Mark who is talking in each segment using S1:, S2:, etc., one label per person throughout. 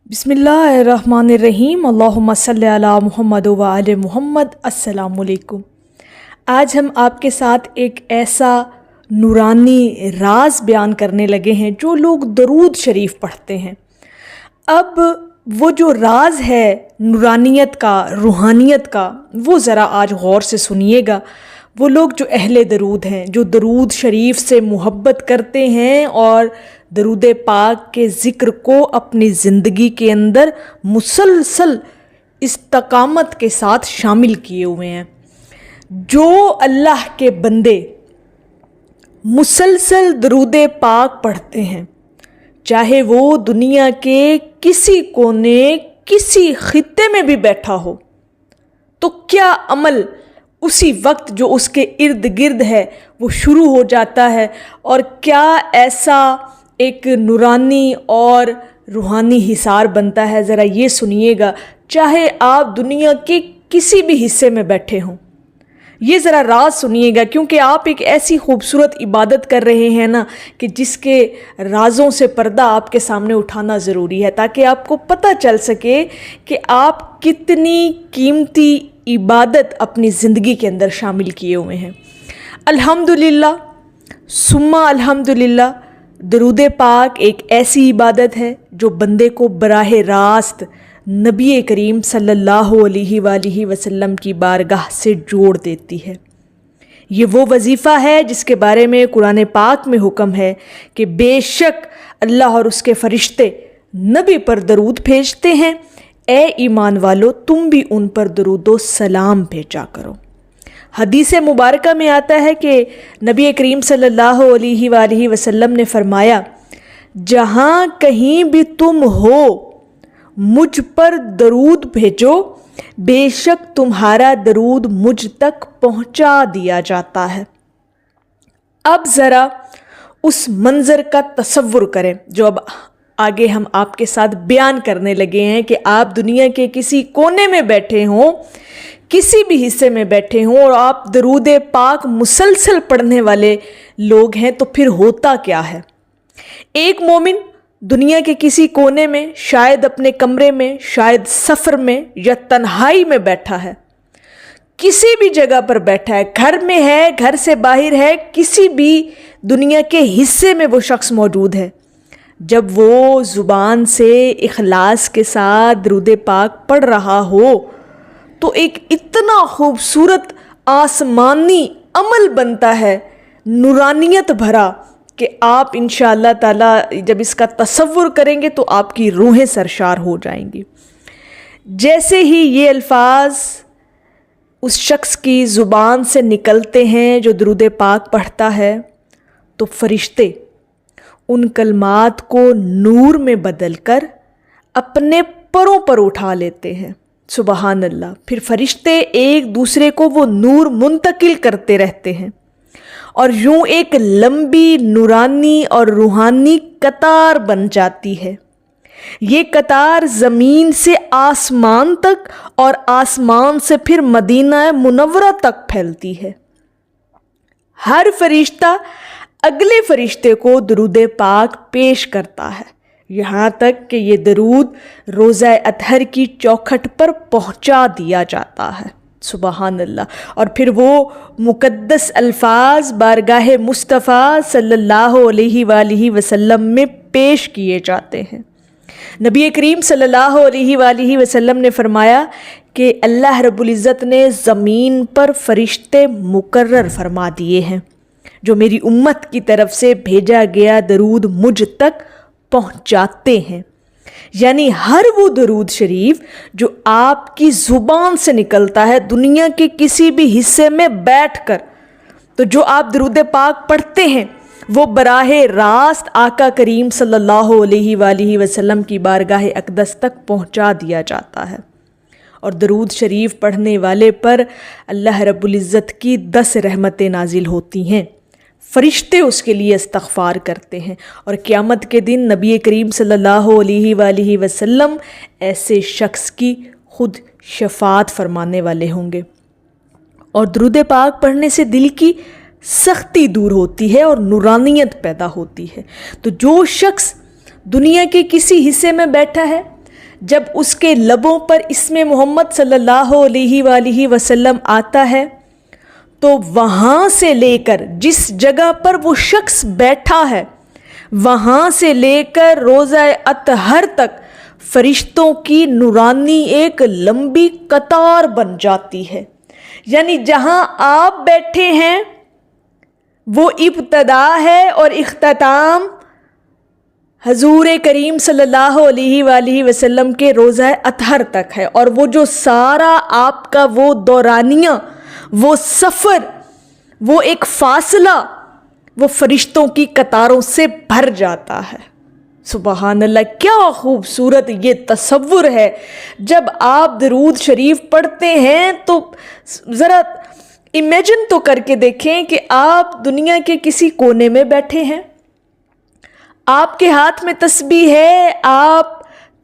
S1: बिस्मिल्लाहिर्रहमानिर्रहीम अल्लाहुम्मा सल्ली अला मुहम्मद व आले मुहम्मद। अस्सलामु अलैकुम। आज हम आपके साथ एक ऐसा नूरानी राज बयान करने लगे हैं जो लोग दरूद शरीफ पढ़ते हैं। अब वो जो राज है नूरानियत का, रूहानियत का, वो ज़रा आज गौर से सुनिएगा। वो लोग जो अहले दरूद हैं, जो दरूद शरीफ से मुहब्बत करते हैं और दरूद पाक के ज़िक्र को अपनी ज़िंदगी के अंदर मुसलसल इस्तकामत के साथ शामिल किए हुए हैं। जो अल्लाह के बंदे मुसलसल दरूद पाक पढ़ते हैं, चाहे वो दुनिया के किसी कोने, किसी खित्ते में भी बैठा हो, तो क्या अमल उसी वक्त जो उसके इर्द गिर्द है वो शुरू हो जाता है। और क्या ऐसा एक नूरानी और रूहानी हिसार बनता है, ज़रा ये सुनिएगा। चाहे आप दुनिया के किसी भी हिस्से में बैठे हों, ये ज़रा राज सुनिएगा, क्योंकि आप एक ऐसी खूबसूरत इबादत कर रहे हैं ना कि जिसके राज़ों से पर्दा आपके सामने उठाना ज़रूरी है, ताकि आपको पता चल सके कि आप कितनी कीमती इबादत अपनी ज़िंदगी के अंदर शामिल किए हुए हैं। अल्हम्दुलिल्लाह सुम्मा अल्हम्दुलिल्लाह, दरूद पाक एक ऐसी इबादत है जो बंदे को बराह रास्त नबी करीम सल्लल्लाहु अलैहि वसल्लम की बारगाह से जोड़ देती है। ये वो वजीफ़ा है जिसके बारे में कुरान पाक में हुक्म है कि बेशक अल्लाह और उसके फ़रिश्ते नबी पर दरूद भेजते हैं। ए ईमान वालो, तुम भी उन पर दरूदो सलाम भेजा करो। हदीस मुबारका में आता है कि नबी करीम सल्लल्लाहु अलैहि वसल्लम ने फरमाया, जहाँ कहीं भी तुम हो मुझ पर दरूद भेजो, बेशक तुम्हारा दरूद मुझ तक पहुँचा दिया जाता है। अब ज़रा उस मंज़र का तसव्वुर करें जो अब आगे हम आपके साथ बयान करने लगे हैं कि आप दुनिया के किसी कोने में बैठे हों, किसी भी हिस्से में बैठे हों और आप दरूद पाक मुसलसल पढ़ने वाले लोग हैं, तो फिर होता क्या है। एक मोमिन दुनिया के किसी कोने में, शायद अपने कमरे में, शायद सफ़र में या तन्हाई में बैठा है, किसी भी जगह पर बैठा है, घर में है, घर से बाहर है, किसी भी दुनिया के हिस्से में वो शख्स मौजूद है। जब वो ज़ुबान से इखलास के साथ दरूद पाक पढ़ रहा हो तो एक इतना खूबसूरत आसमानी अमल बनता है, नूरानियत भरा, कि आप इंशाअल्लाह ताला जब इसका तसव्वुर करेंगे तो आपकी रूहें सरशार हो जाएंगी। जैसे ही ये अल्फाज उस शख्स की ज़ुबान से निकलते हैं जो दरूद पाक पढ़ता है, तो फरिश्ते उन कलमात को नूर में बदलकर अपने परों पर उठा लेते हैं। सुबहान अल्लाह। फिर फरिश्ते एक दूसरे को वो नूर मुंतकिल करते रहते हैं और यूं एक लंबी नूरानी और रूहानी कतार बन जाती है। ये कतार ज़मीन से आसमान तक और आसमान से फिर मदीना मुनव्वरा तक फैलती है। हर फरिश्ता अगले फरिश्ते को दरूद पाक पेश करता है, यहाँ तक कि ये दरूद रोज़ा अतहर की चौखट पर पहुँचा दिया जाता है। सुबहान अल्लाह। और फिर वो मुक़द्दस अल्फाज बारगाह मुस्तफ़ा सल्लल्लाहु अलैहि वसल्लम में पेश किए जाते हैं। नबी करीम सल्लल्लाहु अलैहि वसल्लम ने फरमाया कि अल्लाह रब्बुल इज़्ज़त ने ज़मीन पर फरिश्ते मुकर्रर फरमा दिए हैं जो मेरी उम्मत की तरफ से भेजा गया दरूद मुझ तक पहुंचाते हैं। यानी हर वो दरूद शरीफ जो आपकी ज़ुबान से निकलता है दुनिया के किसी भी हिस्से में बैठकर, तो जो आप दरूद पाक पढ़ते हैं वो बराह रास्त आका करीम सल्लल्लाहु अलैहि वसल्लम की बारगाह अक़दस तक पहुंचा दिया जाता है। और दरूद शरीफ पढ़ने वाले पर अल्लाह रब्बुल इज़्ज़त की 10 रहमतें नाजिल होती हैं। फरिश्ते उसके लिए इस्तग़फ़ार करते हैं और क़यामत के दिन नबी करीम सल्लल्लाहु अलैहि वसल्लम ऐसे शख्स की खुद शफ़ाअत फरमाने वाले होंगे। और दरूद पाक पढ़ने से दिल की सख्ती दूर होती है और नूरानियत पैदा होती है। तो जो शख्स दुनिया के किसी हिस्से में बैठा है, جب اس کے لبوں پر اسم محمد صلی اللہ علیہ وآلہ وسلم آتا ہے تو وہاں سے لے کر جس جگہ پر وہ شخص بیٹھا ہے وہاں سے لے کر روضہ اطہر تک فرشتوں کی نورانی ایک لمبی قطار بن جاتی ہے. یعنی جہاں آپ بیٹھے ہیں وہ ابتدا ہے اور اختتام حضور کریم صلی اللہ علیہ وآلہ وسلم کے روضہ اطہر تک ہے. اور وہ جو سارا آپ کا وہ دورانیہ، وہ سفر، وہ ایک فاصلہ، وہ فرشتوں کی قطاروں سے بھر جاتا ہے. سبحان اللہ، کیا خوبصورت یہ تصور ہے. جب آپ درود شریف پڑھتے ہیں تو ذرا امیجن تو کر کے دیکھیں کہ آپ دنیا کے کسی کونے میں بیٹھے ہیں، آپ کے ہاتھ میں تسبیح ہے، آپ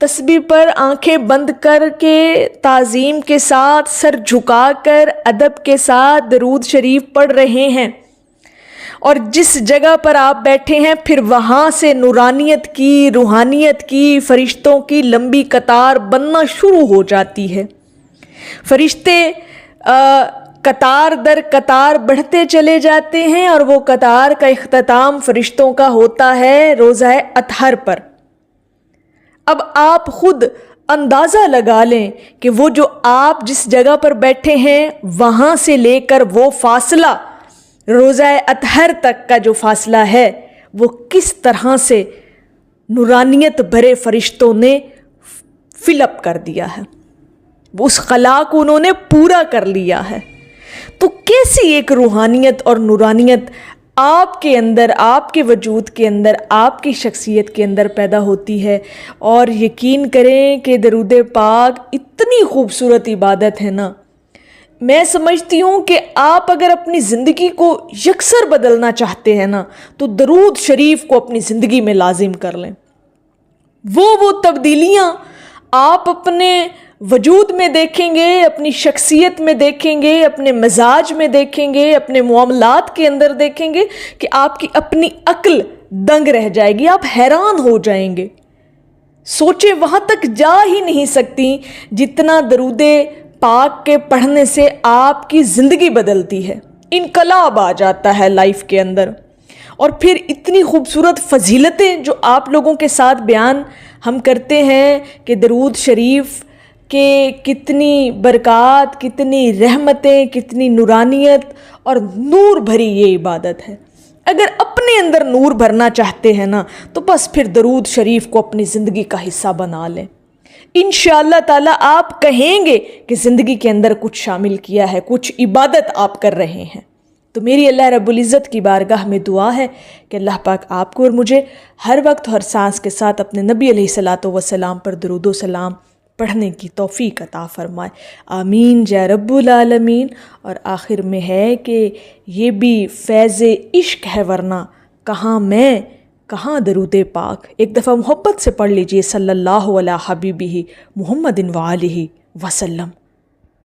S1: تسبیح پر آنکھیں بند کر کے تعظیم کے ساتھ سر جھکا کر ادب کے ساتھ درود شریف پڑھ رہے ہیں، اور جس جگہ پر آپ بیٹھے ہیں پھر وہاں سے نورانیت کی، روحانیت کی، فرشتوں کی لمبی قطار بننا شروع ہو جاتی ہے. فرشتے قطار در قطار بڑھتے چلے جاتے ہیں اور وہ قطار کا اختتام فرشتوں کا ہوتا ہے روضہ اطہر پر. اب آپ خود اندازہ لگا لیں کہ وہ جو آپ جس جگہ پر بیٹھے ہیں وہاں سے لے کر وہ فاصلہ روضہ اطہر تک کا جو فاصلہ ہے وہ کس طرح سے نورانیت بھرے فرشتوں نے فل اپ کر دیا ہے، اس خلا کو انہوں نے پورا کر لیا ہے. تو کیسی ایک روحانیت اور نورانیت آپ کے اندر، آپ کے وجود کے اندر، آپ کی شخصیت کے اندر پیدا ہوتی ہے. اور یقین کریں کہ درود پاک اتنی خوبصورت عبادت ہے نا، میں سمجھتی ہوں کہ آپ اگر اپنی زندگی کو یکسر بدلنا چاہتے ہیں نا تو درود شریف کو اپنی زندگی میں لازم کر لیں. وہ تبدیلیاں آپ اپنے وجود میں دیکھیں گے، اپنی شخصیت میں دیکھیں گے، اپنے مزاج میں دیکھیں گے، اپنے معاملات کے اندر دیکھیں گے کہ آپ کی اپنی عقل دنگ رہ جائے گی، آپ حیران ہو جائیں گے. سوچیں وہاں تک جا ہی نہیں سکتی جتنا درود پاک کے پڑھنے سے آپ کی زندگی بدلتی ہے، انقلاب آ جاتا ہے لائف کے اندر. اور پھر اتنی خوبصورت فضیلتیں جو آپ لوگوں کے ساتھ بیان ہم کرتے ہیں کہ درود شریف کہ کتنی برکات، کتنی رحمتیں، کتنی نورانیت اور نور بھری یہ عبادت ہے. اگر اپنے اندر نور بھرنا چاہتے ہیں نا تو بس پھر درود شریف کو اپنی زندگی کا حصہ بنا لیں. انشاءاللہ تعالی آپ کہیں گے کہ زندگی کے اندر کچھ شامل کیا ہے، کچھ عبادت آپ کر رہے ہیں. تو میری اللہ رب العزت کی بارگاہ میں دعا ہے کہ اللہ پاک آپ کو اور مجھے ہر وقت ہر سانس کے ساتھ اپنے نبی علیہ الصلاۃ والسلام پر درود و سلام پڑھنے کی توفیق عطا فرمائے. آمین یا رب العالمین. اور آخر میں ہے کہ یہ بھی فیض عشق ہے، ورنہ کہاں میں کہاں درود پاک. ایک دفعہ محبت سے پڑھ لیجئے صلی اللہ علیہ حبیبہ محمد وآلہ وسلم.